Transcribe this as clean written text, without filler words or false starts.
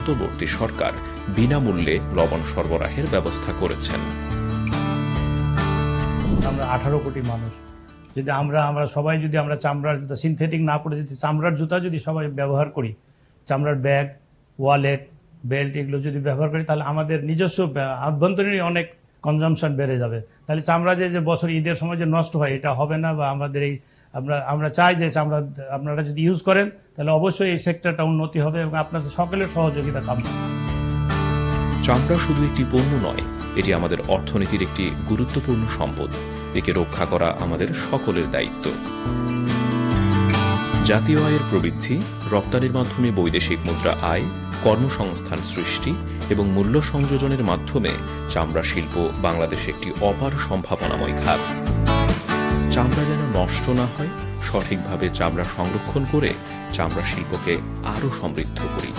অন্তর্বর্তী সরকার বিনামূল্যে লবণ সরবরাহের ব্যবস্থা করেছেন। আমরা 18 কোটি মানুষ, যদি আমরা সবাই যদি আমরা চামড়ার জুতা সিনথেটিক না পরে যদি চামড়ার জুতা যদি সবাই ব্যবহার করি, চামড়ার ব্যাগ, ওয়ালেট, বেল্ট এগুলো যদি ব্যবহার করি, তাহলে আমাদের নিজস্ব আভ্যন্তরীণ অনেক কনজামশন বেড়ে যাবে। তাহলে চামড়া যে বছর ঈদের সময় যে নষ্ট হয় এটা হবে না। বা আমাদের এই আমরা চাই যে চামড়া আপনারা যদি ইউজ করেন তাহলে অবশ্যই এই সেক্টরটা উন্নতি হবে এবং আপনাদের সকলের সহযোগিতা কামনা। চামড়া শুধু একটি পণ্য নয়, এটি আমাদের অর্থনীতির একটি গুরুত্বপূর্ণ সম্পদ। একে রক্ষা করা আমাদের সকলের দায়িত্ব। জাতীয় আয়ের প্রবৃদ্ধি, রপ্তানির মাধ্যমে বৈদেশিক মুদ্রা আয়, কর্মসংস্থান সৃষ্টি এবং মূল্য সংযোজনের মাধ্যমে চামড়া শিল্প বাংলাদেশে একটি অপার সম্ভাবনাময় খাত। চামড়া যেন নষ্ট না হয়, সঠিকভাবে চামড়া সংরক্ষণ করে চামড়া শিল্পকে আরও সমৃদ্ধ করি।